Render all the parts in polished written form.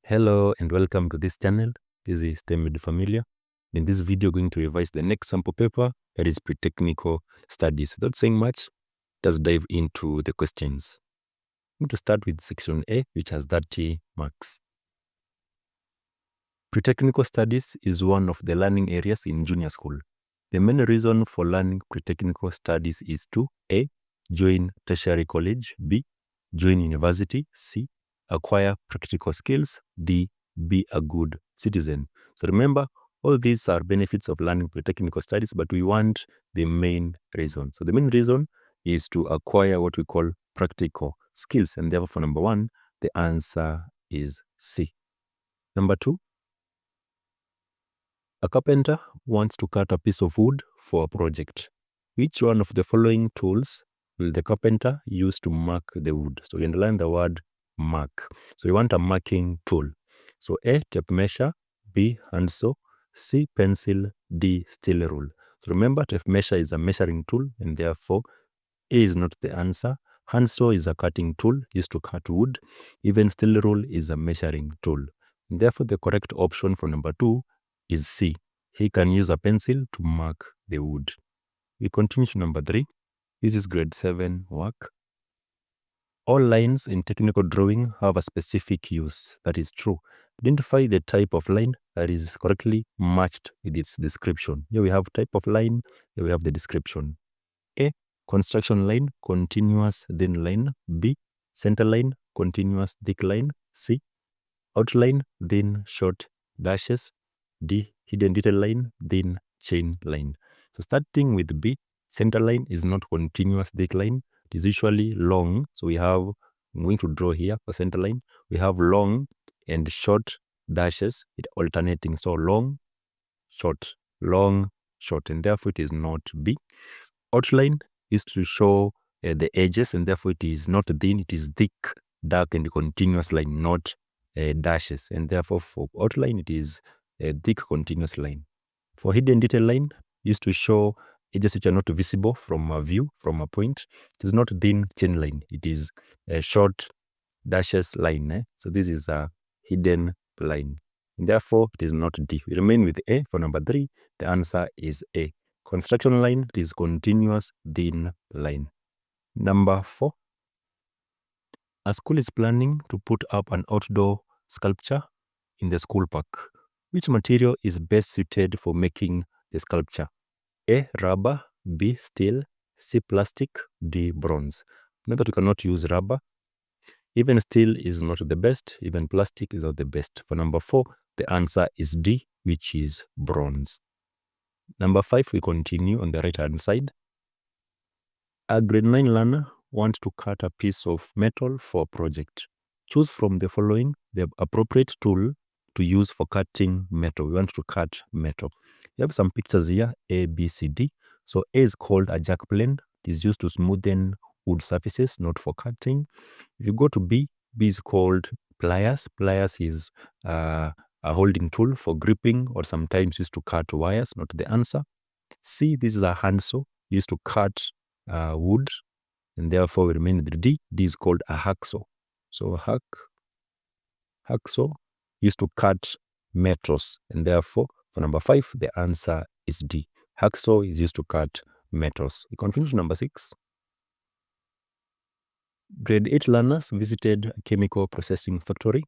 Hello and welcome to this channel. This is Temid Familia. In this video, we're going to revise the next sample paper, that is Pretechnical Studies. Without saying much, let's dive into the questions. I'm going to start with section A, which has 30 marks. Pretechnical Studies is one of the learning areas in junior school. The main reason for learning pretechnical studies is to A. Join tertiary college, B. Join university, C. Acquire practical skills, D. Be a good citizen. So remember, all these are benefits of learning pretechnical studies, but we want the main reason. So the main reason is to acquire what we call practical skills. And therefore, for number 1, the answer is C. Number 2, a carpenter wants to cut a piece of wood for a project. Which one of the following tools will the carpenter use to mark the wood? So we underline the word mark. So we want a marking tool. So A, tape measure, B, handsaw, C, pencil, D, steel rule. So remember, tape measure is a measuring tool, and therefore A is not the answer. Handsaw is a cutting tool used to cut wood. Even steel rule is a measuring tool. And therefore, the correct option for number 2 is C. He can use a pencil to mark the wood. We continue to number 3. This is grade 7 work. All lines in technical drawing have a specific use. That is true. Identify the type of line that is correctly matched with its description. Here we have type of line, here we have the description. A, construction line, continuous thin line. B, center line, continuous thick line. C, outline, thin short dashes. D, hidden detail line, thin chain line. So starting with B, center line is not continuous thick line. It is usually long. So I'm going to draw here for center line. We have long and short dashes, it alternating. So long, short, and therefore it is not B. Outline is to show the edges, and therefore it is not thin, it is thick, dark, and continuous line, not dashes. And therefore for outline, it is a thick continuous line. For hidden detail line, used to show edges which are not visible from a view, from a point. It is not thin chain line, it is a short dashes line. So this is a hidden line. And therefore, it is not D. We remain with A for number 3. The answer is A. Construction line, it is continuous thin line. Number 4. A school is planning to put up an outdoor sculpture in the school park. Which material is best suited for making the sculpture? A, rubber, B, steel, C, plastic, D, bronze. Note that we cannot use rubber. Even steel is not the best. Even plastic is not the best. For number 4, the answer is D, which is bronze. Number 5, we continue on the right-hand side. A grade 9 learner wants to cut a piece of metal for a project. Choose from the following the appropriate tool to use for cutting metal. We want to cut metal. We have some pictures here, A, B, C, D. So A is called a jack plane. It is used to smoothen wood surfaces, not for cutting. If you go to B, B is called pliers. Pliers is a holding tool for gripping, or sometimes used to cut wires, not the answer. C, this is a handsaw used to cut wood, and therefore we remain with D. D is called a hacksaw. So hacksaw used to cut metals, and therefore for number 5, the answer is D. Hacksaw is used to cut metals. We continue to number 6. Grade 8 learners visited a chemical processing factory.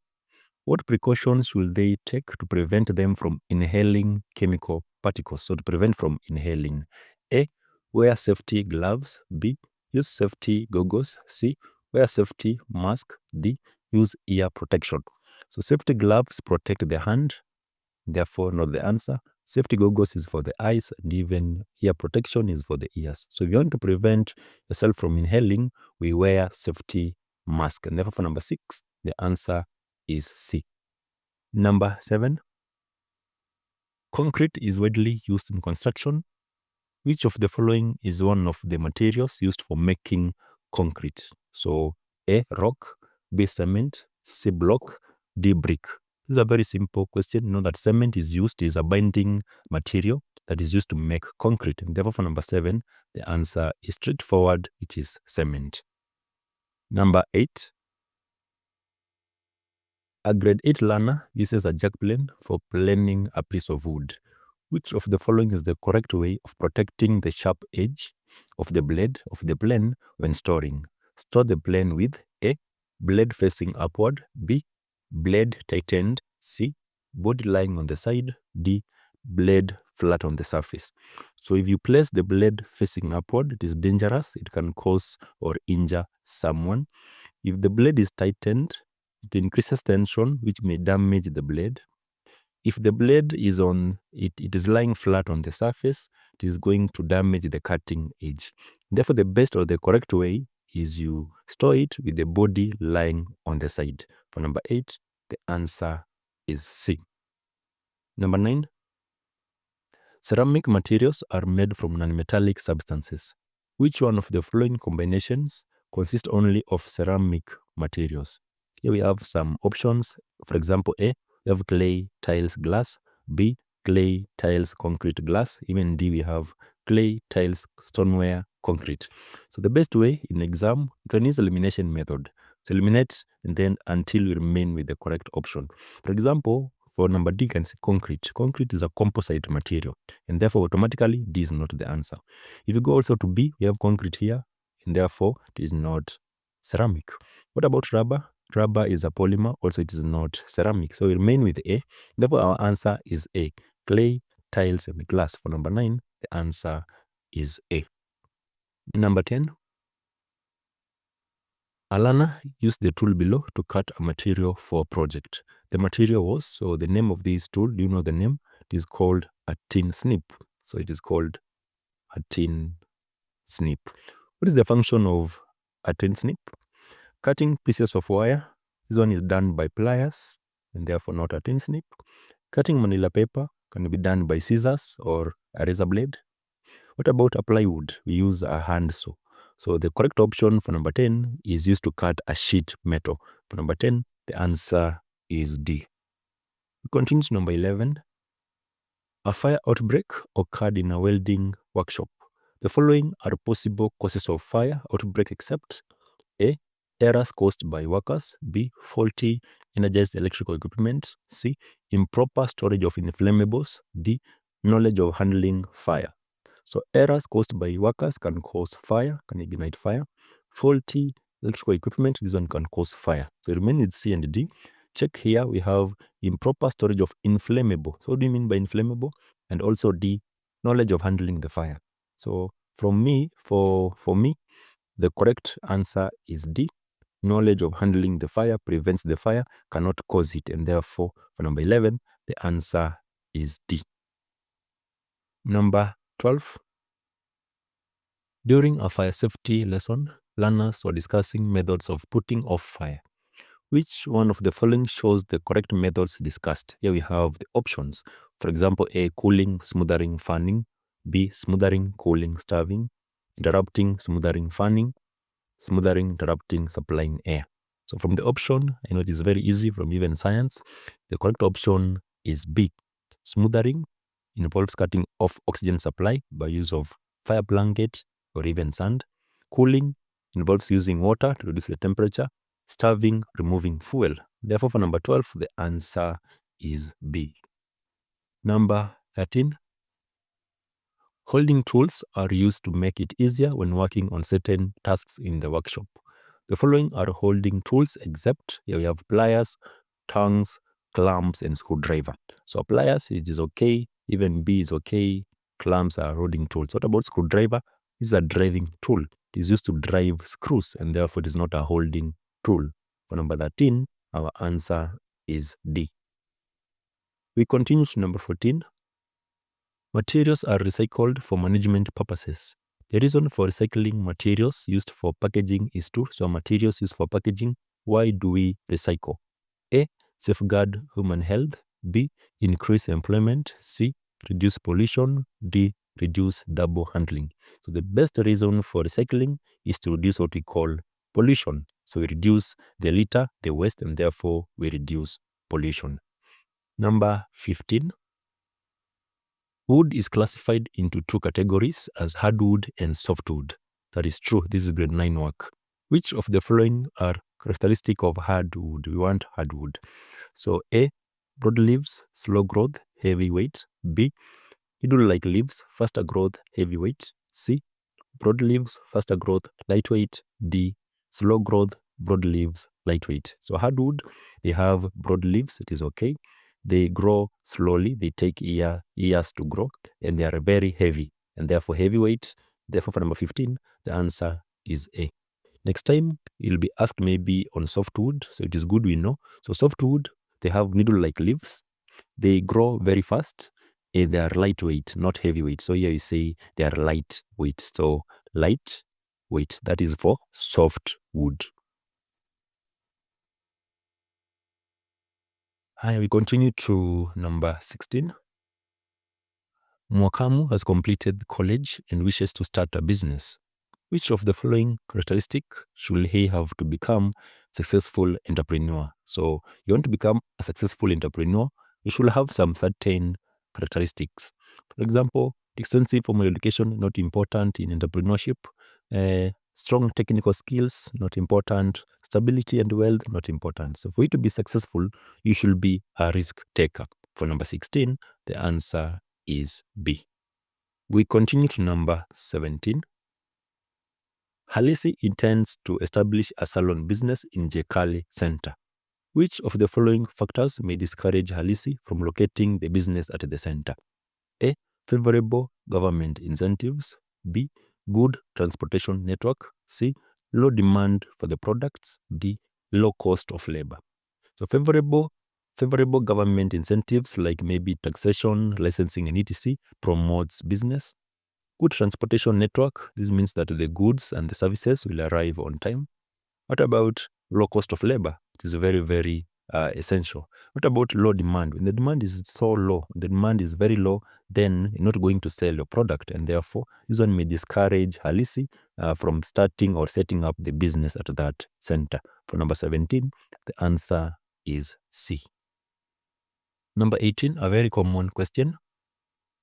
What precautions should they take to prevent them from inhaling chemical particles? So to prevent from inhaling. A, wear safety gloves. B, use safety goggles. C, wear safety mask. D, use ear protection. So safety gloves protect the hand, therefore not the answer. Safety goggles is for the eyes, and even ear protection is for the ears. So if you want to prevent yourself from inhaling, we wear safety mask. And therefore for number 6, the answer is C. Number 7. Concrete is widely used in construction. Which of the following is one of the materials used for making concrete? So A, rock, B, cement, C, block, D, brick. This is a very simple question. Know that cement is a binding material that is used to make concrete. And therefore for number 7, the answer is straightforward. It is cement. Number 8. A grade 8 learner uses a jack plane for planing a piece of wood. Which of the following is the correct way of protecting the sharp edge of the blade of the plane when storing? Store the plane with A. Blade facing upward. B. Blade tightened. C. Body lying on the side. D. Blade flat on the surface. So if you place the blade facing upward, it is dangerous. It can cause or injure someone. If the blade is tightened, it increases tension, which may damage the blade. If the blade is it is lying flat on the surface, it is going to damage the cutting edge. Therefore, the best or the correct way is you store it with the body lying on the side. For number 8, the answer is C. Number 9, ceramic materials are made from non-metallic substances. Which one of the following combinations consists only of ceramic materials? Here we have some options. For example, A, we have clay, tiles, glass. B, clay, tiles, concrete, glass. Even D, we have clay, tiles, stoneware, concrete. So the best way in exam, you can use elimination method. So eliminate and then until you remain with the correct option. For example, for number D, you can say concrete. Concrete is a composite material, and therefore automatically D is not the answer. If you go also to B, we have concrete here, and therefore it is not ceramic. What about rubber? Rubber is a polymer, also it is not ceramic. So we remain with A. Therefore our answer is A. Clay, tiles, and glass. For number 9, the answer is A. Number 10. A learner used the tool below to cut a material for a project. The material was, so the name of this tool, do you know the name? It is called a tin snip. So it is called a tin snip. What is the function of a tin snip? Cutting pieces of wire. This one is done by pliers and therefore not a tin snip. Cutting manila paper can be done by scissors or a razor blade. What about a plywood? We use a hand saw. So the correct option for number 10 is used to cut a sheet metal. For number 10, the answer is D. We continue to number 11. A fire outbreak occurred in a welding workshop. The following are possible causes of fire outbreak except A. Errors caused by workers. B. Faulty energized electrical equipment. C. Improper storage of inflammables. D. Knowledge of handling fire. So errors caused by workers can cause fire, can ignite fire. Faulty electrical equipment, this one can cause fire. So remain with C and D. Check here, we have improper storage of inflammable. So what do you mean by inflammable? And also D, knowledge of handling the fire. So for me, the correct answer is D. Knowledge of handling the fire prevents the fire, cannot cause it. And therefore, for number 11, the answer is D. Number 12. During a fire safety lesson, learners were discussing methods of putting off fire. Which one of the following shows the correct methods discussed? Here we have the options. For example, A, cooling, smothering, fanning. B, smothering, cooling, starving. Interrupting, smothering, fanning. Smothering, interrupting, supplying air. So from the option, I know it is very easy from even science. The correct option is B. Smothering involves cutting off oxygen supply by use of fire blanket or even sand. Cooling involves using water to reduce the temperature. Starving, removing fuel. Therefore, for number 12, the answer is B. Number 13. Holding tools are used to make it easier when working on certain tasks in the workshop. The following are holding tools except here we have pliers, tongs, clamps, and screwdriver. So pliers, it is okay. Even B is okay. Clamps are holding tools. What about screwdriver? This is a driving tool. It is used to drive screws and therefore it is not a holding tool. For number 13, our answer is D. We continue to number 14. Materials are recycled for management purposes. The reason for recycling materials used for packaging is to, so materials used for packaging, why do we recycle? A, safeguard human health. B, increase employment. C, reduce pollution. D, reduce double handling. So the best reason for recycling is to reduce what we call pollution. So we reduce the litter, the waste, and therefore we reduce pollution. Number 15. Wood is classified into two categories as hardwood and softwood. That is true. This is grade 9 work. Which of the following are characteristic of hardwood. We want hardwood. So A, broad leaves, slow growth, heavy weight. B, needle-like leaves, faster growth, heavy weight. C, broad leaves, faster growth, lightweight. D, slow growth, broad leaves, lightweight. So hardwood, they have broad leaves, it is okay. They grow slowly, they take years to grow, and they are very heavy, and therefore heavyweight. Therefore, for number 15, the answer is A. Next time, you'll be asked maybe on softwood, so it is good we know. So softwood, they have needle-like leaves, they grow very fast, and they are lightweight, not heavyweight. So here you say they are lightweight. So lightweight, that is for softwood. Hi, we continue to number 16. Mwakamu has completed college and wishes to start a business. Which of the following characteristic should he have to become successful entrepreneur? So you want to become a successful entrepreneur, you should have some certain characteristics. For example, extensive formal education, not important in entrepreneurship. Strong technical skills, not important. Stability and wealth, not important. So for you to be successful, you should be a risk taker. For number 16, the answer is B. We continue to number 17. Halisi intends to establish a salon business in Jekali Center. Which of the following factors may discourage Halisi from locating the business at the center? A, favorable government incentives. B, good transportation network. C, low demand for the products. D, low cost of labor. So favorable government incentives like maybe taxation, licensing, and etc. promotes business. Good transportation network, this means that the goods and the services will arrive on time. What about low cost of labor? It is very, very essential. What about low demand? When the demand is so low, the demand is very low, then you're not going to sell your product, and therefore this one may discourage Halisi from starting or setting up the business at that center. For number 17, the answer is C. Number 18, a very common question.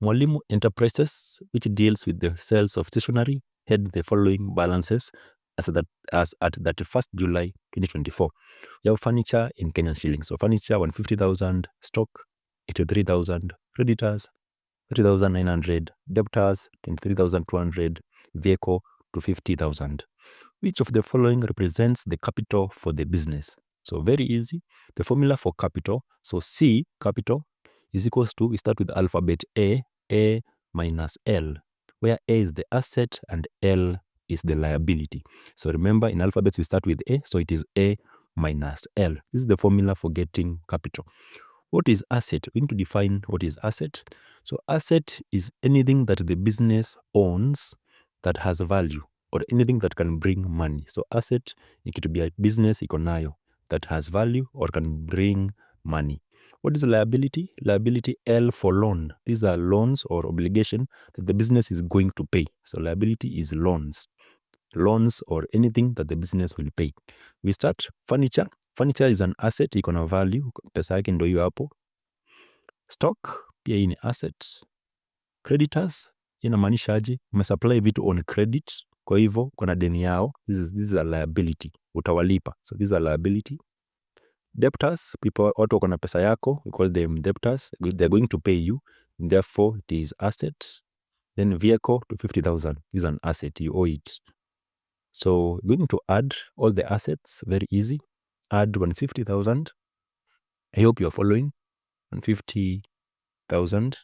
Mwalimu Enterprises, which deals with the sales of stationery, had the following balances as at 31st July 2024. You have furniture in Kenyan shillings. So furniture 150,000, stock 83,000, creditors 30,900, debtors 23,200, vehicle to 50,000. Which of the following represents the capital for the business? So very easy. The formula for capital, so C, capital, is equals to, we start with alphabet A minus L, where A is the asset and L is the liability. So remember, in alphabets we start with A, so it is A minus L. This is the formula for getting capital. What is asset? We need to define what is asset. So asset is anything that the business owns that has value, or anything that can bring money. So asset, it could be a business iko nayo that has value or can bring money. What is liability? Liability, L for loan. These are loans or obligation that the business is going to pay. So liability is loans or anything that the business will pay. We start furniture. Furniture is an asset, iko na value, pesa yake ndio hiyo hapo. Stock pia hii ni asset. Creditors inamaanisha aje? Umesupply vitu on credit, kwa hivyo kuna deni yao. This is a liability, utawalipa. So this is a liability. Debtors, people, watu wako na pesa yako, we call them debtors. They're going to pay you, therefore it is asset. Then vehicle to 50,000 is an asset, you owe it. So we're going to add all the assets, very easy. Add 150,000. I hope you're following. 150,000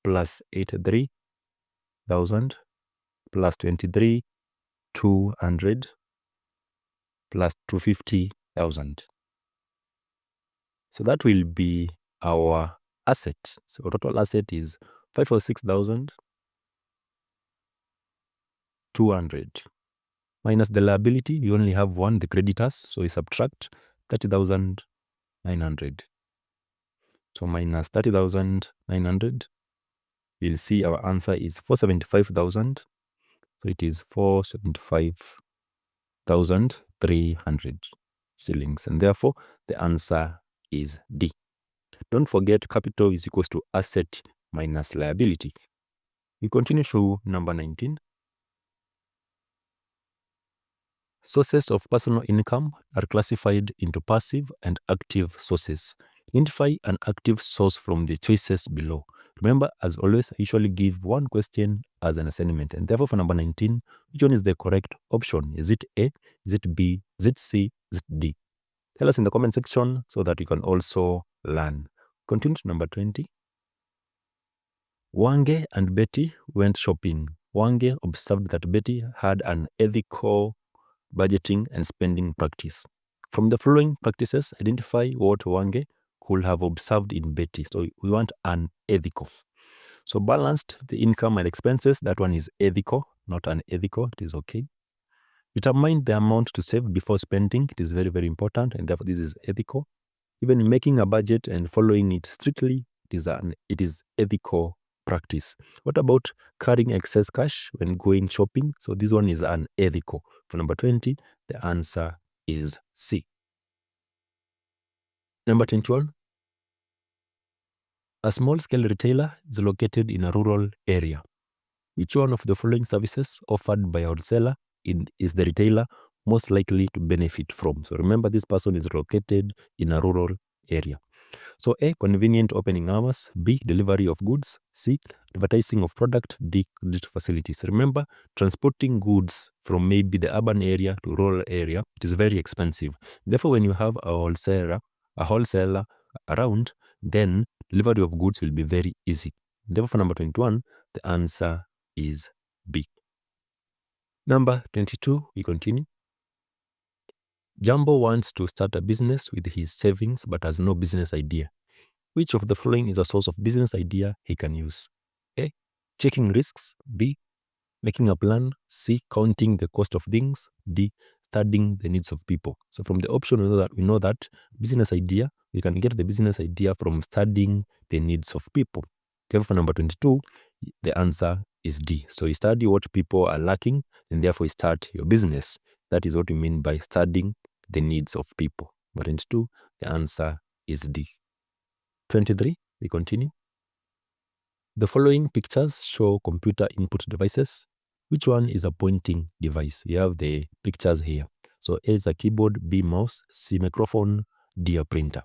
plus 83,000 plus 23,200 plus 250,000. So that will be our asset. So total asset is 546,200. Minus the liability, we only have one, the creditors. So we subtract 30,900. So minus 30,900, we'll see our answer is 475,000. So it is 475,300 shillings. And therefore, the answer is D. Don't forget, capital is equals to asset minus liability. We continue to number 19. Sources of personal income are classified into passive and active sources. Identify an active source from the choices below. Remember, as always, I usually give one question as an assignment. And therefore, for number 19, which one is the correct option? Is it A? Is it B? Is it C? Is it D? Tell us in the comment section so that you can also learn. Continue to number 20. Wange and Betty went shopping. Wange observed that Betty had an ethical budgeting and spending practice. From the following practices, identify what Wange could have observed in Betty. So we want an ethical. So balanced the income and expenses. That one is ethical, not unethical. It is okay. Determine the amount to save before spending. It is very, very important, and therefore this is ethical. Even making a budget and following it strictly, it is ethical practice. What about carrying excess cash when going shopping? So this one is unethical. For number 20, the answer is C. Number 21, a small-scale retailer is located in a rural area. Which one of the following services offered by a wholesaler is the retailer most likely to benefit from? So remember, this person is located in a rural area. So A, convenient opening hours. B, delivery of goods. C, advertising of product. D, credit facilities. Remember, transporting goods from maybe the urban area to rural area, it is very expensive. Therefore, when you have a wholesaler around, then delivery of goods will be very easy. Therefore, for number 21, the answer is B. Number 22, we continue. Jumbo wants to start a business with his savings but has no business idea. Which of the following is a source of business idea he can use? A, checking risks. B, making a plan. C, counting the cost of things. D, studying the needs of people. So from the option, we know that business idea, we can get the business idea from studying the needs of people. Therefore, for number 22, the answer is D. So you study what people are lacking, and therefore you start your business. That is what we mean by studying the needs of people. But 22, the answer is D. 23, we continue. The following pictures show computer input devices. Which one is a pointing device? You have the pictures here. So A is a keyboard, B mouse, C microphone, D a printer.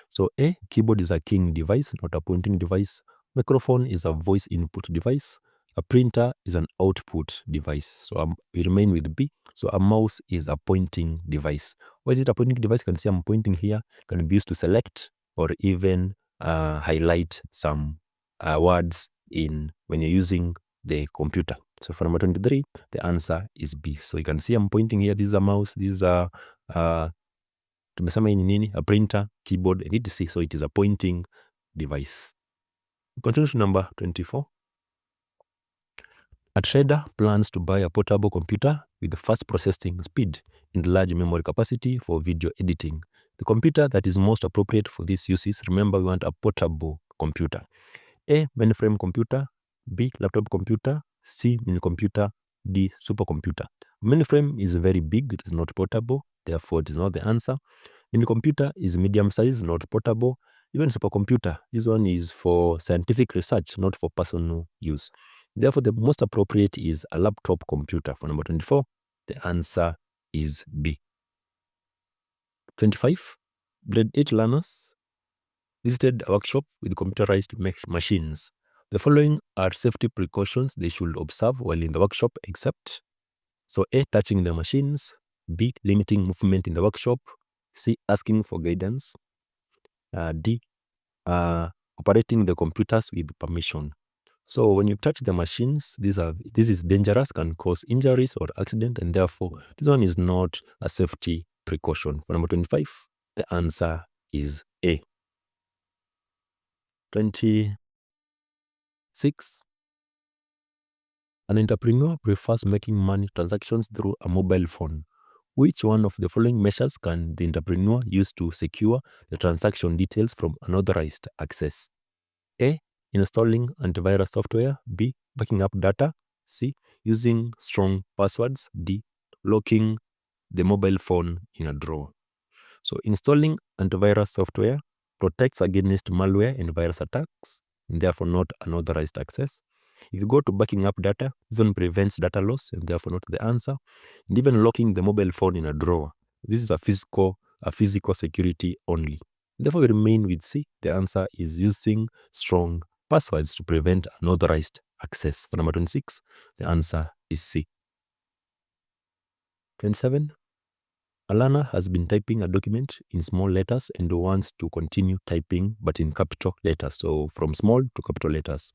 So A, keyboard is a keying device, not a pointing device. Microphone is a voice input device. A printer is an output device. So we remain with B. So a mouse is a pointing device. Why is it a pointing device? You can see I'm pointing here. It can be used to select or even highlight some words when you're using the computer. So for number 23, the answer is B. So you can see I'm pointing here. This is a mouse. This is a tumesema hii ni nini? A printer, keyboard, and etc. So it is a pointing device. Continue to number 24. A trader plans to buy a portable computer with fast processing speed and large memory capacity for video editing. The computer that is most appropriate for this use is, remember, we want a portable computer. A, mainframe computer. B, laptop computer. C, mini computer. D, supercomputer. Mainframe is very big, it is not portable, therefore it is not the answer. Mini computer is medium size, not portable. Even supercomputer, this one is for scientific research, not for personal use. Therefore, the most appropriate is a laptop computer. For number 24, the answer is B. 25, grade 8 learners visited a workshop with computerized machines. The following are safety precautions they should observe while in the workshop, except so A, touching the machines. B, limiting movement in the workshop. C, asking for guidance. D, operating the computers with permission. So when you touch the machines, this is dangerous, can cause injuries or accident, and therefore this one is not a safety precaution. For number 25, the answer is A. 26. An entrepreneur prefers making money transactions through a mobile phone. Which one of the following measures can the entrepreneur use to secure the transaction details from unauthorized access? A, installing antivirus software. B, backing up data. C, using strong passwords. D, locking the mobile phone in a drawer. So installing antivirus software protects against malware and virus attacks, and therefore not unauthorized access. If you go to backing up data, this one prevents data loss and therefore not the answer. And even locking the mobile phone in a drawer. This is a physical security only. Therefore, we remain with C. The answer is using strong passwords to prevent unauthorized access. For number 26, the answer is C. 27. A learner has been typing a document in small letters and wants to continue typing but in capital letters. So from small to capital letters.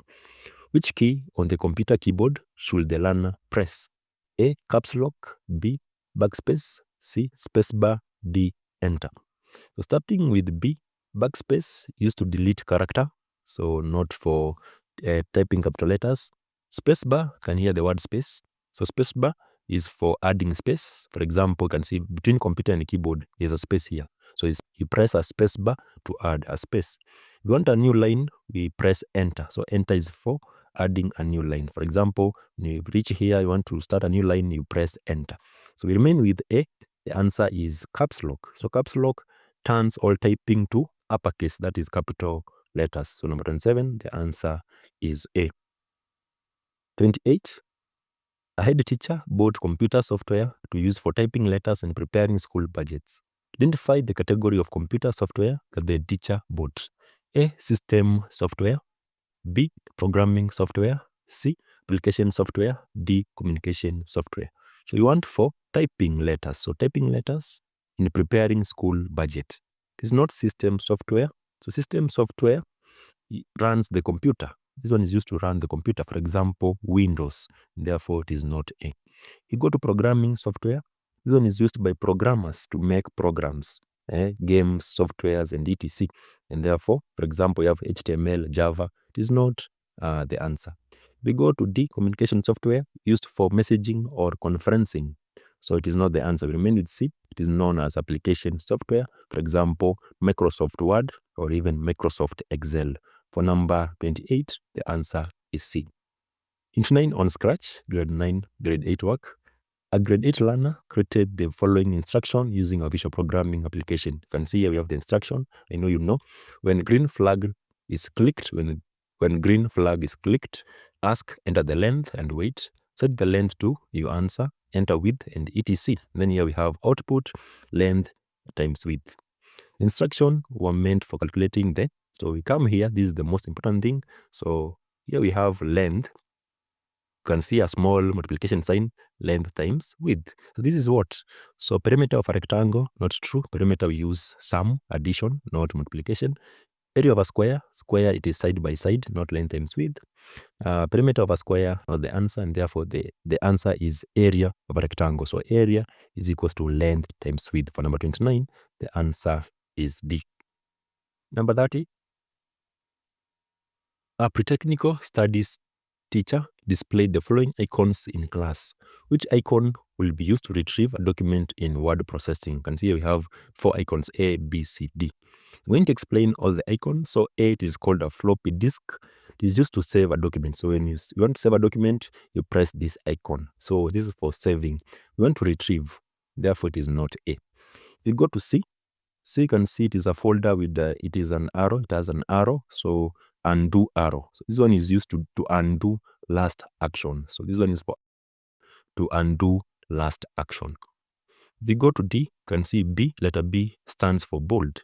Which key on the computer keyboard should the learner press? A. Caps lock. B. Backspace. C. Spacebar. D. Enter. So starting with B, backspace used to delete character, so not for typing capital letters. Spacebar, can hear the word space. So spacebar is for adding space. For example, you can see between computer and keyboard, there's a space here. So you press a spacebar to add a space. If you want a new line, we press enter. So enter is for adding a new line. For example, when you reach here, you want to start a new line, you press enter. So we remain with A. The answer is caps lock. So caps lock turns all typing to uppercase, that is capital letters. So number 27, the answer is A. 28, a head teacher bought computer software to use for typing letters and preparing school budgets. Identify the category of computer software that the teacher bought. A. System software. B. Programming software. C. Application software. D. Communication software. So you want for typing letters. So typing letters in preparing school budget. It is not system software. So system software runs the computer. This one is used to run the computer. For example, Windows. Therefore, it is not A. You go to programming software. This one is used by programmers to make programs, games, softwares, and etc. And therefore, for example, you have HTML, Java. It is not the answer. We go to D, communication software used for messaging or conferencing. So it is not the answer. We remain with C. It is known as application software. For example, Microsoft Word or even Microsoft Excel. For number 28, the answer is C. 29 on Scratch, grade 9, grade 8 work. A grade 8 learner created the following instruction using a visual programming application. You can see here we have the instruction. I know you know. When green flag is clicked, when green flag is clicked, ask, enter the length and weight. Set the length to your answer, enter width and etc. Then here we have output, length times width. Instruction were meant for calculating the, so we come here, this is the most important thing. So here we have length. You can see a small multiplication sign, length times width. So this is what? So perimeter of a rectangle, not true. Perimeter we use sum, addition, not multiplication. Area of a square, it is side by side, not length times width. Perimeter of a square, not the answer, and therefore the answer is area of a rectangle. So area is equals to length times width. For number 29, the answer is D. Number 30, a Pretechnical studies teacher displayed the following icons in class. Which icon will be used to retrieve a document in word processing? You can see we have 4 icons, A, B, C, D. I'm going to explain all the icons. So A, it is called a floppy disk. It is used to save a document. So when you want to save a document, you press this icon. So this is for saving. You want to retrieve. Therefore, it is not A. If you go to C, you can see it is a folder with it is an arrow. It has an arrow. So undo arrow. So this one is used to undo last action. So this one is for to undo last action. If we go to D, you can see B, letter B stands for bold.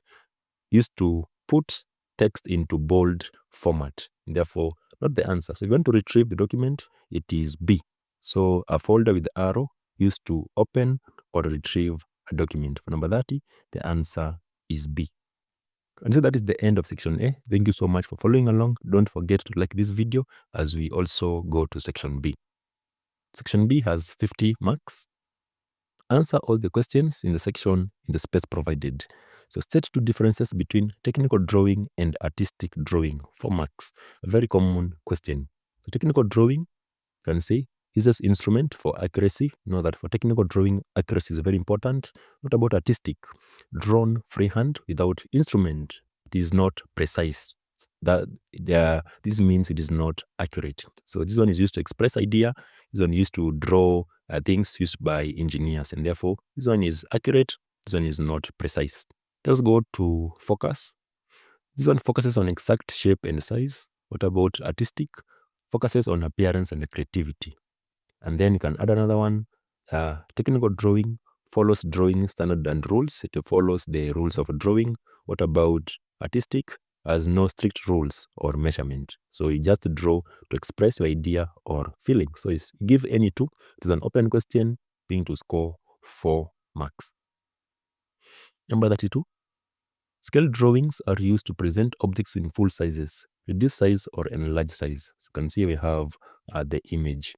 Used to put text into bold format. Therefore, not the answer. So if you want to retrieve the document, it is B. So a folder with the arrow used to open or retrieve a document. For number 30, the answer is B. And so that is the end of section A. Thank you so much for following along. Don't forget to like this video as we also go to section B. Section B has 50 marks. Answer all the questions in the section in the space provided. So state 2 differences between technical drawing and artistic drawing. 4 marks. A very common question. So technical drawing, you can say, uses instrument for accuracy. Know that for technical drawing, accuracy is very important. What about artistic? Drawn freehand without instrument. It is not precise. This means it is not accurate. So this one is used to express idea. This one is used to draw things used by engineers, and therefore this one is accurate. This one is not precise. Let's go to focus. This one focuses on exact shape and size. What about artistic? focuses on appearance and creativity. And then you can add another one. Technical drawing follows drawing standard and rules. It follows the rules of drawing. What about artistic? Has no strict rules or measurement. So you just draw to express your idea or feeling. So you give any two. It is an open question, being to score 4 marks. Number 32. Scale drawings are used to present objects in full sizes, reduce size or enlarge size. So you can see we have the image.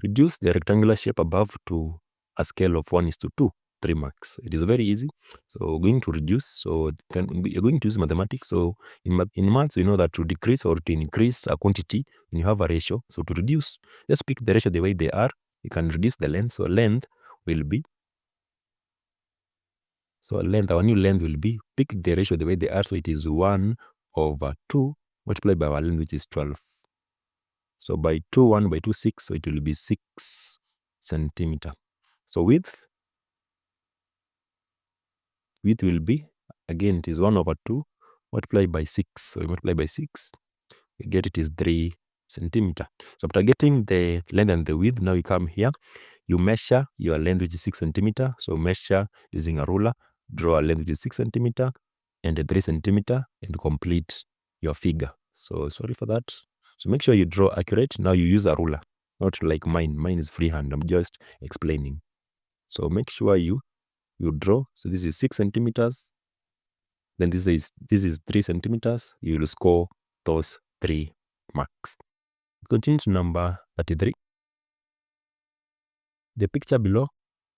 Reduce the rectangular shape above to a scale of 1:2, 3 marks. It is very easy. So going to reduce, so you're going to use mathematics. So in maths, you know that to decrease or to increase a quantity, when you have a ratio. So to reduce, just pick the ratio the way they are. You can reduce the length. So length will be, our new length will be, pick the ratio the way they are. So it is 1/2 multiplied by our length, which is 12. So by 2, 1 by 2, 6. So it will be 6 centimeter. So width will be, again, it is 1/2 multiplied by 6. So we multiply by 6, we get it is 3 centimeter. So after getting the length and the width, now you come here, you measure your length, which is 6 centimeter. So measure using a ruler, draw a length which is 6 centimeter and a 3 centimeter and complete your figure. So sorry for that. So make sure you draw accurate. Now you use a ruler, not like mine. Mine is freehand. I'm just explaining. So make sure you draw. So this is 6 centimeters. Then this is 3 centimeters. You will score those 3 marks. Continue to number 33. The picture below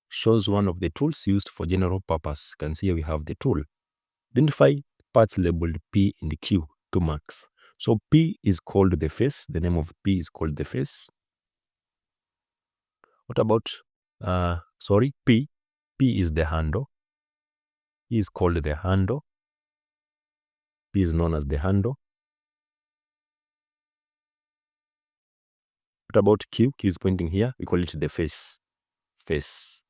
shows one of the tools used for general purpose. You can see here we have the tool. Identify parts labeled P and Q, 2 marks. So P is called the face. The name of P is called the face. What about, P? P is the handle. P is called the handle. P is known as the handle. What about Q? Q is pointing here. We call it the face. Face,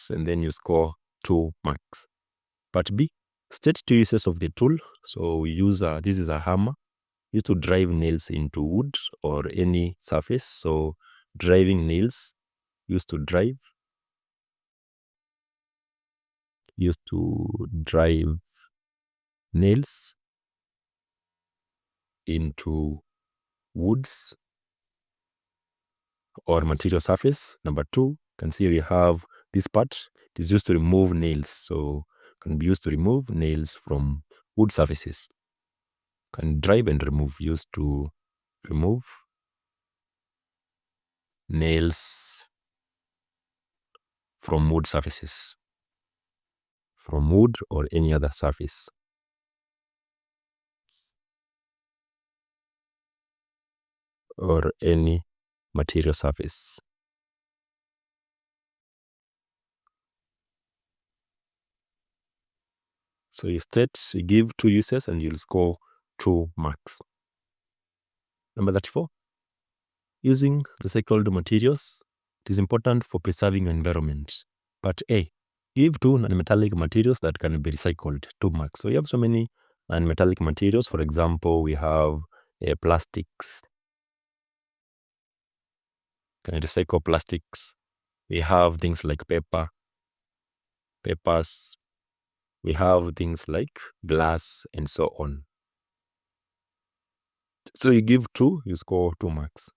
and then you score 2 marks. Part B, state 2 uses of the tool. So we use, this is a hammer, used to drive nails into wood or any surface. So driving nails, used to drive nails into woods or material surface. Number 2, you can see we have this part. It is used to remove nails. So can be used to remove nails from wood surfaces. Can drive and remove, used to remove nails from wood surfaces, from wood or any other surface. Or any material surface. So you give 2 uses and you'll score 2 marks. Number 34. Using recycled materials, it is important for preserving your environment. Part A. Give 2 non-metallic materials that can be recycled, 2 marks. So you have so many non-metallic materials. For example, we have plastics. Can recycle plastics. We have things like papers. We have things like glass and so on. So you give 2, you score 2 marks.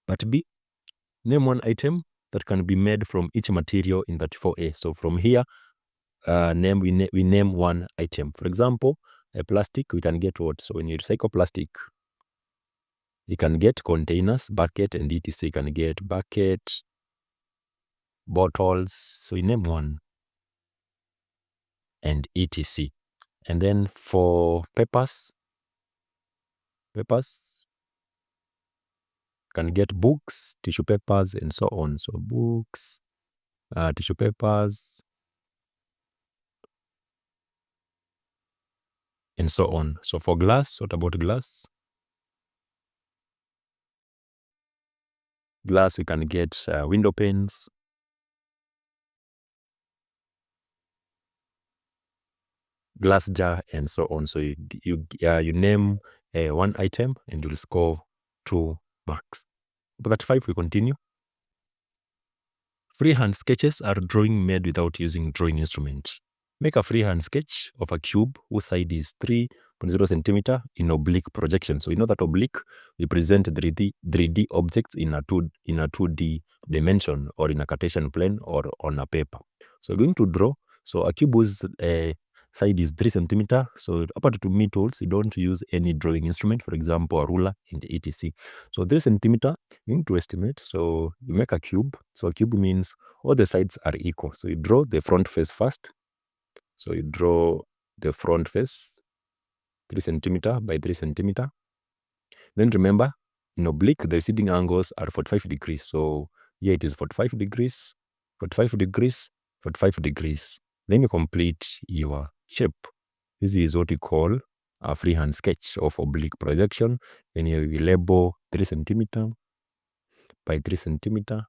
Part B, name 1 item that can be made from each material in 34A. So from here, we name 1 item. For example, a plastic, we can get what? So when you recycle plastic, you can get containers, bucket, and etc. You can get bucket, bottles. So you name 1 and etc. And then for papers, can get books, tissue papers, and so on. So books, tissue papers, and so on. So for glass, what about glass? Glass, we can get window panes, glass jar, and so on. So you name one item and you'll score 2 marks. But 5, we continue. Freehand sketches are drawing made without using drawing instrument. Make a freehand sketch of a cube whose side is 3.0 centimeter in oblique projection. So you know that oblique represent 3D objects in a 2D dimension, or in a Cartesian plane, or on a paper. So we're going to draw. So a cube whose side is 3 centimeter. So apart to me tools, you don't use any drawing instrument, for example, a ruler and etc. So 3 centimeter, you need to estimate. So you make a cube. So a cube means all the sides are equal. So you draw the front face first. So you draw the front face 3 centimeter by 3 centimeter. Then remember, in oblique, the receding angles are 45 degrees. So here it is 45 degrees, 45 degrees, 45 degrees. Then you complete your shape. This is what we call a freehand sketch of oblique projection. Then here we label 3 centimeter by 3 centimeter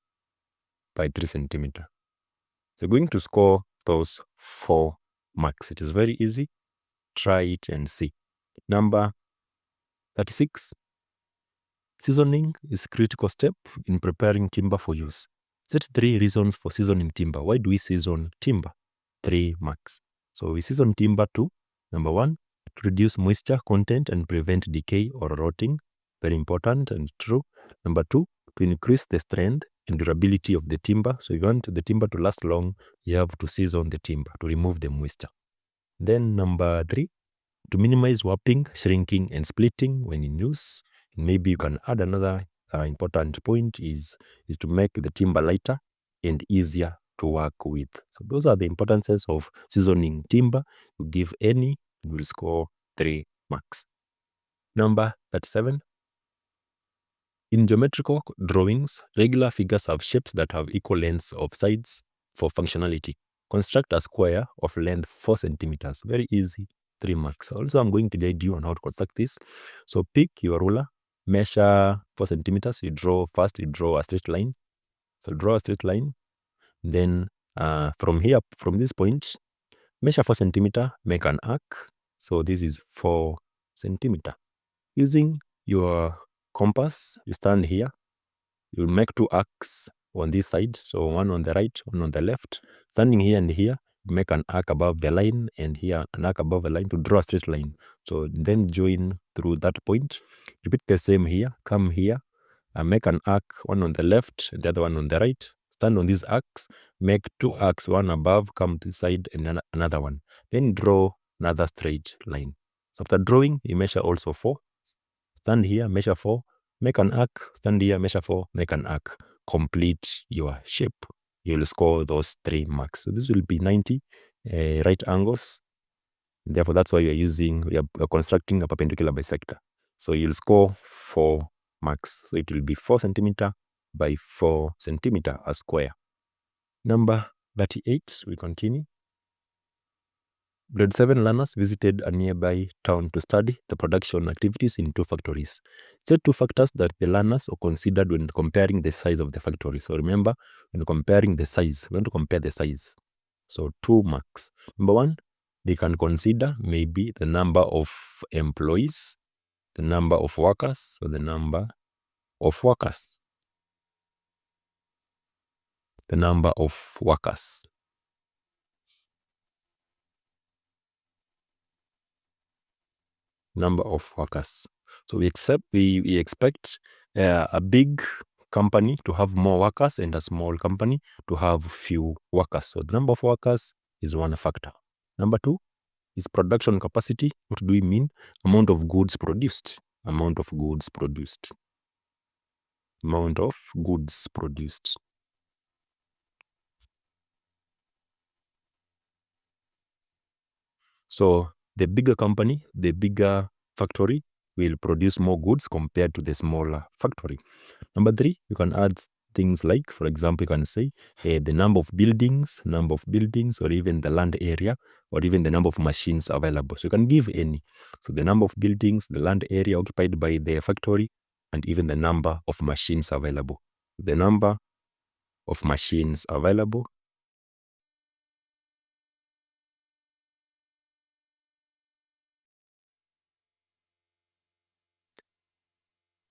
by 3 centimeter. So going to score those 4 marks. It is very easy. Try it and see. Number 36. Seasoning is a critical step in preparing timber for use. Set 3 reasons for seasoning timber. Why do we season timber? 3 marks. So we season timber to, number 1, to reduce moisture content and prevent decay or rotting. Very important and true. Number 2, to increase the strength and durability of the timber. So if you want the timber to last long, you have to season the timber to remove the moisture. Then number 3, to minimize warping, shrinking, and splitting when in use. Maybe you can add another important point is to make the timber lighter and easier to work with. So those are the importances of seasoning timber. You give any, you will score 3 marks. Number 37. In geometrical drawings, regular figures have shapes that have equal lengths of sides for functionality. Construct a square of length 4 centimeters. Very easy, 3 marks. Also, I'm going to guide you on how to construct this. So pick your ruler, measure 4 centimeters. You draw a straight line. So draw a straight line. Then from this point, measure 4 centimeter, make an arc. So this is 4 centimeter. Using your compass, you stand here. You'll make 2 arcs on this side. So one on the right, one on the left. Standing here and here, make an arc above the line, and here an arc above the line to draw a straight line. So then join through that point. Repeat the same here. Come here and make an arc, one on the left and the other one on the right. Stand on these arcs, make 2 arcs, one above, come to the side, and another one. Then draw another straight line. So after drawing, you measure also 4. Stand here, measure 4, make an arc, stand here, measure 4, make an arc. Complete your shape. You'll score those 3 marks. So this will be 90 right angles. Therefore, that's why we are constructing a perpendicular bisector. So you'll score 4 marks. So it will be 4 centimeter by 4 centimeter, a square. Number 38, we continue. Grade 7 learners visited a nearby town to study the production activities in 2 factories. Set 2 factors that the learners are considered when comparing the size of the factory. So remember, when comparing the size, we want to compare the size. So 2 marks. Number 1, they can consider maybe the number of employees, the number of workers, so the number of workers. The number of workers. Number of workers. So we expect a big company to have more workers and a small company to have few workers. So the number of workers is one factor. Number 2 is production capacity. What do we mean? Amount of goods produced. Amount of goods produced. Amount of goods produced. So the bigger company, the bigger factory will produce more goods compared to the smaller factory. Number 3, you can add things like, for example, you can say the number of buildings, or even the land area, or even the number of machines available. So you can give any. So the number of buildings, the land area occupied by the factory, and even the number of machines available. The number of machines available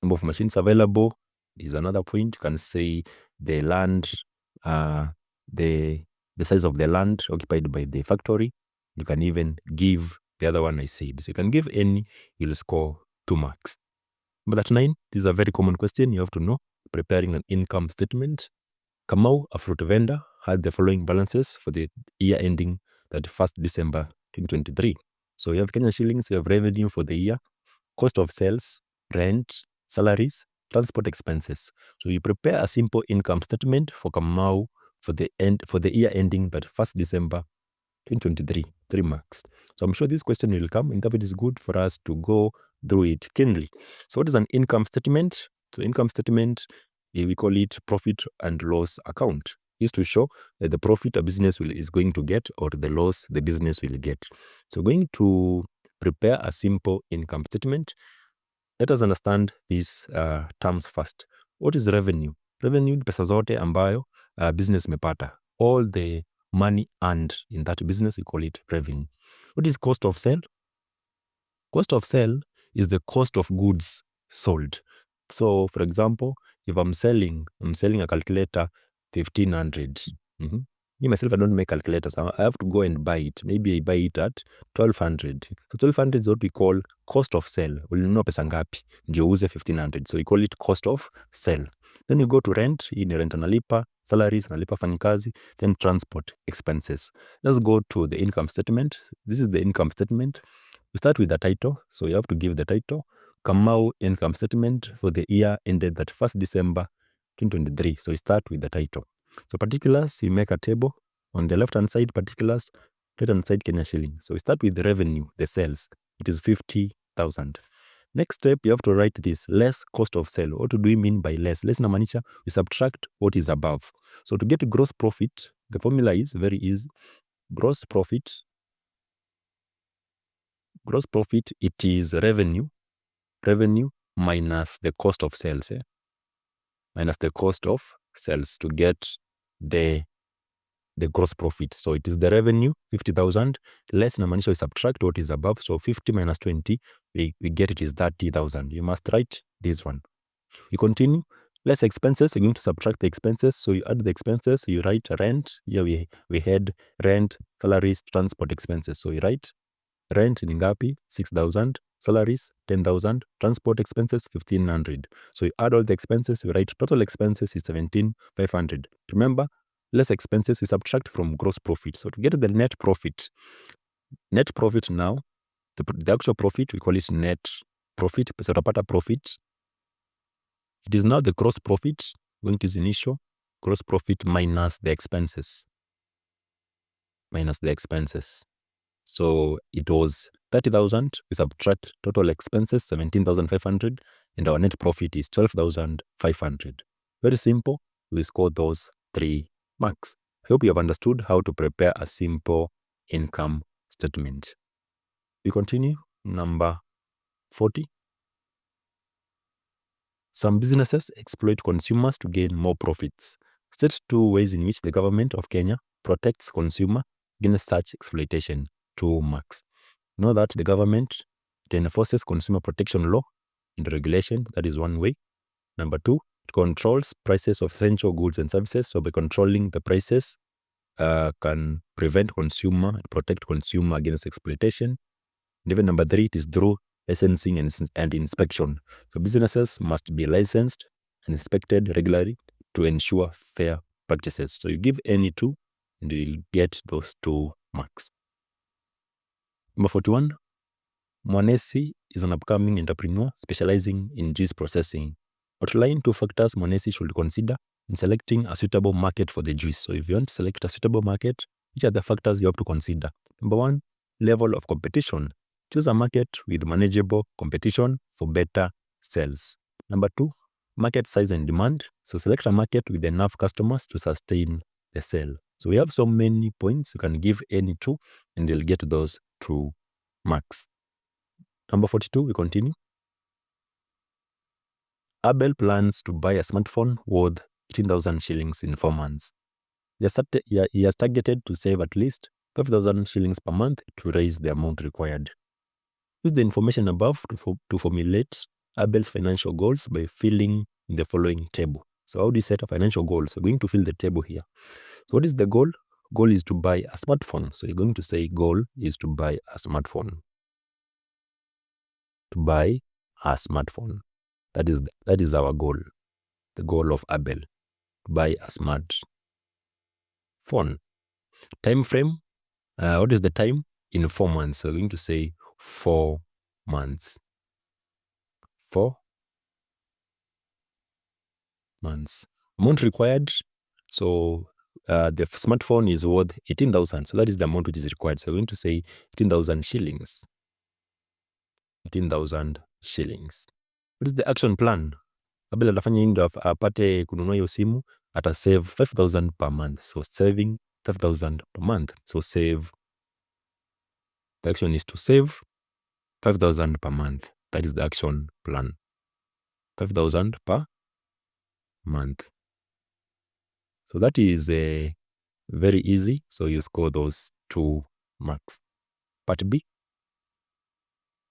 Number of machines available is another point. You can say the land, the size of the land occupied by the factory. You can even give the other one I said. So you can give any, you'll score 2 marks. Number 39, this is a very common question. You have to know, preparing an income statement. Kamau, a fruit vendor, had the following balances for the year ending 31st December 2023. So you have Kenya shillings, you have revenue for the year, cost of sales, rent, salaries, transport expenses. So you prepare a simple income statement for Kamau for the year ending 31st December 2023, 3 marks. So I'm sure this question will come, and that it is good for us to go through it keenly. So what is an income statement? So income statement, we call it profit and loss account. Is to show that the profit a business is going to get or the loss the business will get. So going to prepare a simple income statement. Let us understand these terms first. What is revenue? Revenue ni pesa zote ambayo business mepata. All the money earned in that business, we call it revenue. What is cost of sale? Cost of sale is the cost of goods sold. So, for example, if I'm selling a calculator 1500. Me myself, I don't make calculators. I have to go and buy it. Maybe I buy it at 1200. So 1200 is what we call cost of sale. Ulinunua pesa ngapi ndio uuze 1500. So we call it cost of sale. Then you go to rent. Hii ni rent analipa, salaries analipa fanyikazi, then transport expenses. Let's go to the income statement. This is the income statement. We start with the title. So you have to give the title. Kamau income statement for the year ended 31st December 2023. So we start with the title. So particulars, you make a table. On the left-hand side, particulars, right-hand side, Kenya shilling. So we start with the revenue, the sales. It is 50,000. Next step, you have to write this, less cost of sale. What do we mean by less? Less inamaanisha, we subtract what is above. So to get gross profit, the formula is very easy. Gross profit, it is revenue minus the cost of sales. Minus the cost of sales to get the gross profit. So it is the revenue, 50,000, less inamaanisha we subtract what is above. So 50 minus 20, we get it is 30,000. You must write this one. We continue. Less expenses, you're going to subtract the expenses. So you add the expenses, you write rent. Here we had rent, salaries, transport expenses. So you write rent ni ngapi? 6,000. Salaries, 10,000. Transport expenses, 1,500. So you add all the expenses, you write total expenses is 17,500. Remember, less expenses we subtract from gross profit. So to get the net profit now, the actual profit, we call it net profit. So utapata profit. It is now the gross profit, going to use initial, gross profit minus the expenses. So it was 30,000, we subtract total expenses, 17,500, and our net profit is 12,500. Very simple, we score those 3 marks. I hope you have understood how to prepare a simple income statement. We continue, number 40. Some businesses exploit consumers to gain more profits. State 2 ways in which the government of Kenya protects consumer against such exploitation. 2 marks. Know that the government enforces consumer protection law and regulation. That is one way. Number 2, it controls prices of essential goods and services. So by controlling the prices, can prevent consumer, protect consumer against exploitation. And even number 3, it is through licensing and inspection. So businesses must be licensed and inspected regularly to ensure fair practices. So you give any 2 and you will get those 2 marks. Number 41, Mwanesi is an upcoming entrepreneur specializing in juice processing. Outline 2 factors Mwanesi should consider in selecting a suitable market for the juice. So if you want to select a suitable market, which are the factors you have to consider? Number 1, level of competition. Choose a market with manageable competition for better sales. Number 2, market size and demand. So select a market with enough customers to sustain the sale. So we have so many points. You can give any 2 and you'll get those 2 marks. Number 42, we continue. Abel plans to buy a smartphone worth 18,000 shillings in 4 months. He has targeted to save at least 5,000 shillings per month to raise the amount required. Use the information above to formulate Abel's financial goals by filling the following table. So how do you set a financial goal? So we're going to fill the table here. So what is the goal? Goal is to buy a smartphone. So you're going to say goal is to buy a smartphone. To buy a smartphone. That is our goal. The goal of Abel. To buy a smartphone. Time frame. What is the time? In 4 months. So we're going to say 4 months. 4 months. Amount required. So the smartphone is worth 18,000. So that is the amount which is required. So we're going to say 18,000 shillings. 18,000 shillings. What is the action plan? Abel atafanya nini ndo apate kununua hiyo simu? Ata save 5,000 per month. So saving 5,000 per month. So save. The action is to save 5,000 per month. That is the action plan. 5,000 per month. So that is very easy. So you score those 2 marks. Part B.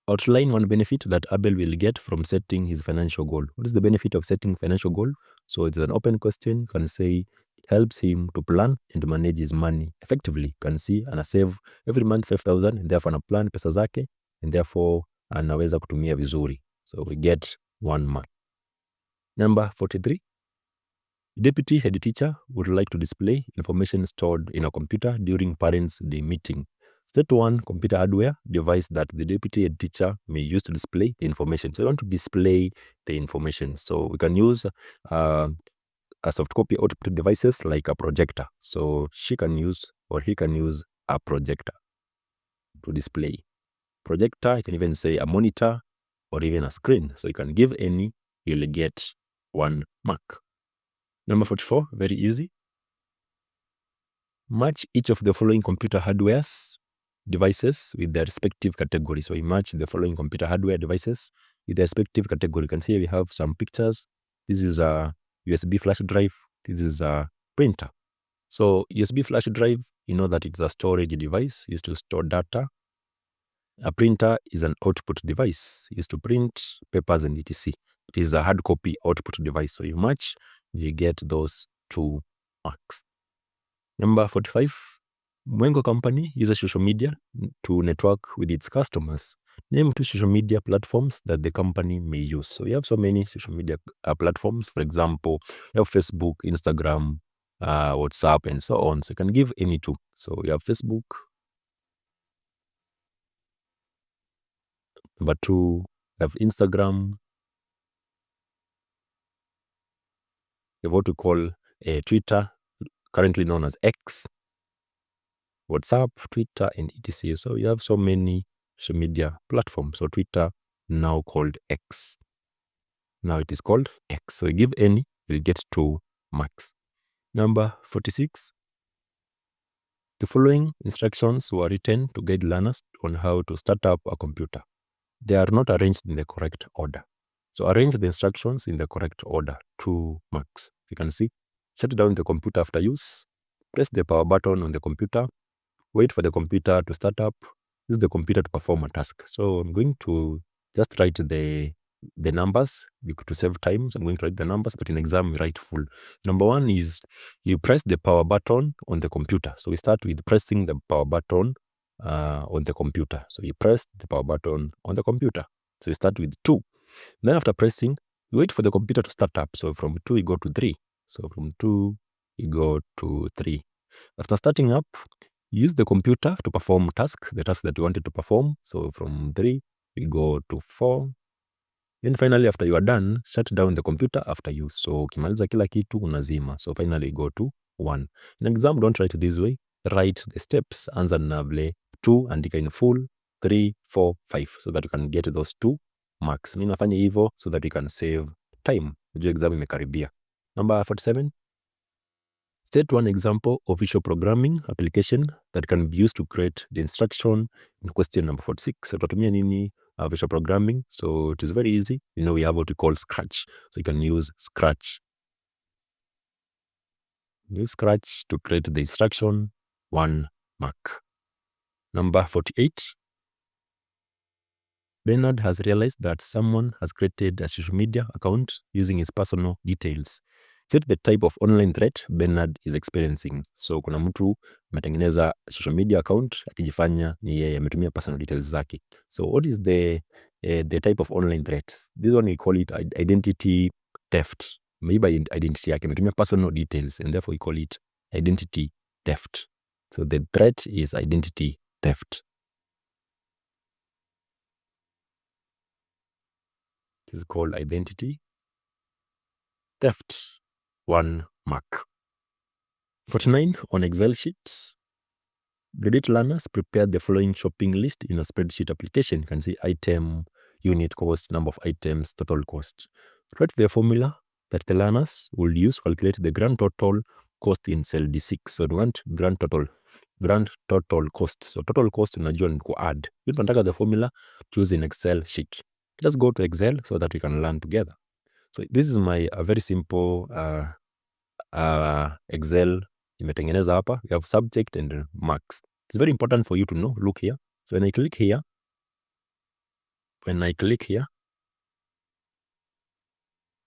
Outline one benefit that Abel will get from setting his financial goal. What is the benefit of setting financial goal? So it's an open question. You can say it helps him to plan and manage his money effectively. You can see ana save every month 5,000 and therefore ana plan pesa zake and therefore anaweza kutumia vizuri. So we get 1 mark. Number 43. Deputy head teacher would like to display information stored in a computer during parents' day meeting. State 1, computer hardware device that the deputy head teacher may use to display the information. So you want to display the information. So we can use a soft copy output devices like a projector. So she can use or he can use a projector to display. Projector, you can even say a monitor or even a screen. So you can give any, you'll get 1 mark. Number 44, very easy. Match each of the following computer hardwares devices with their respective category. So we match the following computer hardware devices with their respective category. You can see we have some pictures. This is a USB flash drive. This is a printer. So USB flash drive, you know that it's a storage device used to store data. A printer is an output device used to print papers and etc. It is a hard copy output device. So you match, you get those 2 marks. Number 45. Mwengo company uses social media to network with its customers. Name 2 social media platforms that the company may use. So you have so many social media platforms. For example, you have Facebook, Instagram, WhatsApp, and so on. So you can give any 2. So you have Facebook. Number 2, you have Instagram. You have what we call Twitter, currently known as X. WhatsApp, Twitter, and etc. So you have so many social media platforms. So Twitter now called X. Now it is called X. So you give any, you'll get 2 marks. Number 46. The following instructions were written to guide learners on how to start up a computer. They are not arranged in the correct order. So arrange the instructions in the correct order. 2 marks. So you can see, shut down the computer after use. Press the power button on the computer. Wait for the computer to start up. Use the computer to perform a task. So I'm going to just write the numbers to save time. So I'm going to write the numbers, but in exam we write full. Number 1 is you press the power button on the computer. So we start with pressing the power button on the computer. So you press the power button on the computer. So you start with 2. Then after pressing, you wait for the computer to start up. So from 2 you go to 3. So from 2 you go to 3. After starting up, use the computer to perform the task that you wanted to perform. So from 3, we go to 4. Then finally, after you are done, shut down the computer after use. So ukimaliza kila kitu unazima. So finally go to 1. In exam, don't write this way. Write the steps. Anza na vile 2, andika in full, 3, 4, 5. So that you can get those 2 marks. Mimi nafanya hivyo so that you can save time. Unajua exam imekaribia. Number 47. State 1 example of visual programming application that can be used to create the instruction in question number 46. So tutatumia nini visual programming? So it is very easy. You know, we have what we call Scratch. So you can use Scratch. Use Scratch to create the instruction. 1 mark. Number 48. Bernard has realized that someone has created a social media account using his personal details. Set the type of online threat Bernard is experiencing. So kuna mtu ametengeneza social media account akijifanya ni yeye, ametumia personal details zake. So what is the type of online threat? This one we call it identity theft. Ameiba identity yake, ametumia personal details, and therefore we call it identity theft. So the threat is identity theft. It is called identity theft. 1 mark. 49 on Excel sheets. Grade 8 learners prepared the following shopping list in a spreadsheet application. You can see item, unit cost, number of items, total cost. Write the formula that the learners will use to calculate the grand total cost in cell D6. So we want grand total cost. So total cost unajua ni ku-add. You tunataka the formula to use in Excel sheet. Let's go to Excel so that we can learn together. So this is my very simple Excel imetengeneza hapa. You have subject and marks. It's very important for you to know. Look here. So when I click here,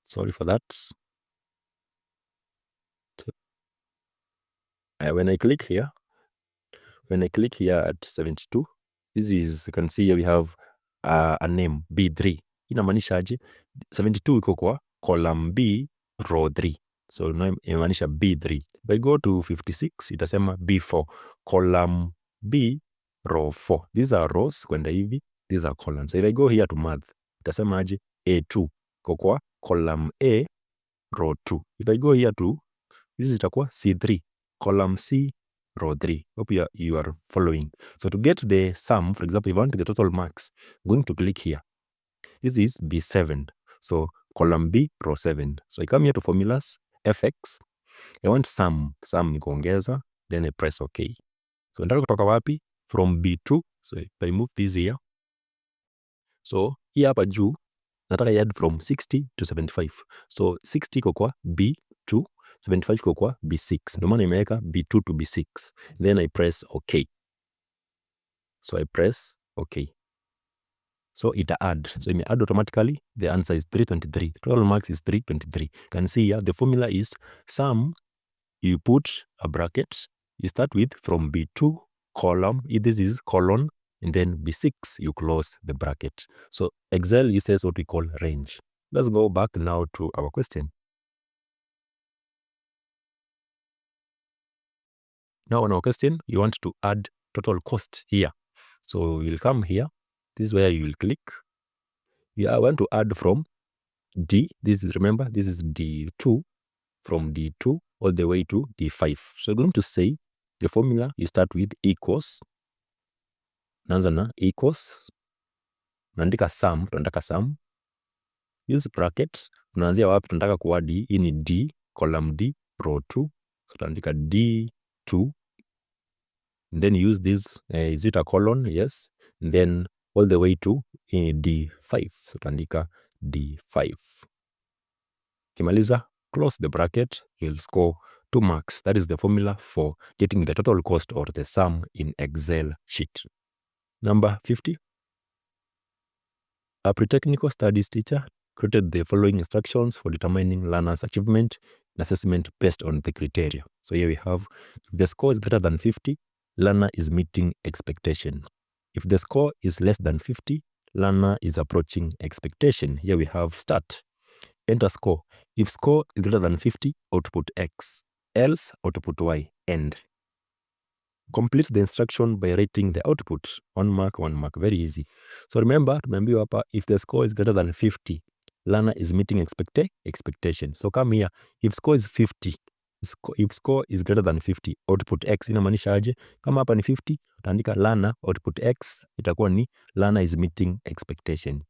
sorry for that. When I click here at 72, this is, you can see here we have a name B3. Inamaanisha aje? 72 iko kwa column B row 3. So inamaanisha B3. If I go to 56, itasema B4 column B row 4. These are rows kwenda hivi, these are columns. So if I go here to math, itasema aje? A2 iko kwa column A row 2. If I go here to, this itakuwa C3 column C row 3. Hope you are following. So to get the sum, for example, if I want the total marks, I'm going to click here. This is B7. So column B row 7. So I come here to formulas, FX. I want sum ni kuongeza, then I press OK. So nataka kutoka wapi? From B2. So if I move this here. So hii hapa juu nataka add from 60 to 75. So 60 iko kwa B2, 75 iko kwa B6. Ndio maana nimeweka B2 to B6. Then I press OK. So I press OK. So it add. So it may add automatically. The answer is 323. Total marks is 323. You can see here the formula is sum. You put a bracket. You start with from B2 column. This is colon. And then B6, you close the bracket. So Excel uses what we call range. Let's go back now to our question. Now on our question, you want to add total cost here. So you'll come here. This is where you will click. I want to add from D. Remember, this is D2. From D2 all the way to D5. So I'm going to say the formula you start with equals. Naanza na equals. Naandika sum, tunataka sum. Use bracket. Tunaanzia wapi? Tunataka kuadi. Hii ni D, column D, row 2. So tunaandika D2. And then use this, is it a colon? Yes. And then all the way to D5. So tunaandika D5. Kimaliza, close the bracket, you'll score 2 marks. That is the formula for getting the total cost or the sum in Excel sheet. Number 50. A Pretechnical studies teacher created the following instructions for determining learners' achievement and assessment based on the criteria. So here we have, if the score is greater than 50, learner is meeting expectation. If the score is less than 50, learner is approaching expectation. Here we have start. Enter score. If score is greater than 50, output X. Else, output Y. End. Complete the instruction by writing the output. 1 mark, 1 mark. Very easy. So remember, tumeambiwa hapa, if the score is greater than 50, learner is meeting expectation. So come here. If score is 50, if score is greater than 50, output X. Inamaanisha aje? Kama hapa ni 50, utaandika learner, output X, itakuwa ni learner is meeting expectation.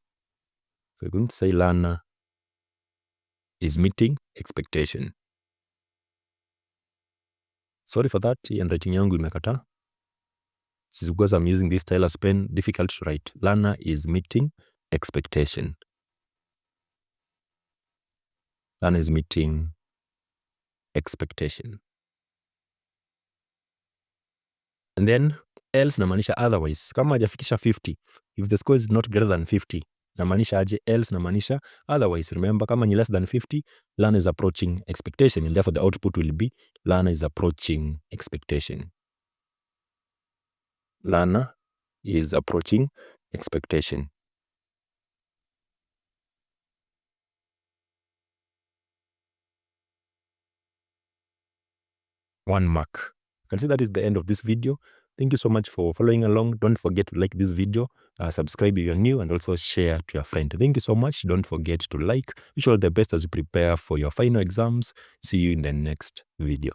So you're going to say learner is meeting expectation. Sorry for that, handwriting yangu imekataa. This is because I'm using this stylus pen, difficult to write. Learner is meeting expectation. Learner is meeting expectation. And then else namaanisha otherwise. Kama hajafikisha 50, if the score is not greater than 50, namaanisha aje? Else namaanisha otherwise. Remember, kama ni less than 50, learner is approaching expectation, and therefore the output will be learner is approaching expectation. Learner is approaching expectation. One mark. You can see that is the end of this video. Thank you so much for following along. Don't forget to like this video, subscribe if you're new, and also share to your friend. Thank you so much. Don't forget to like. Wish you all the best as you prepare for your final exams. See you in the next video.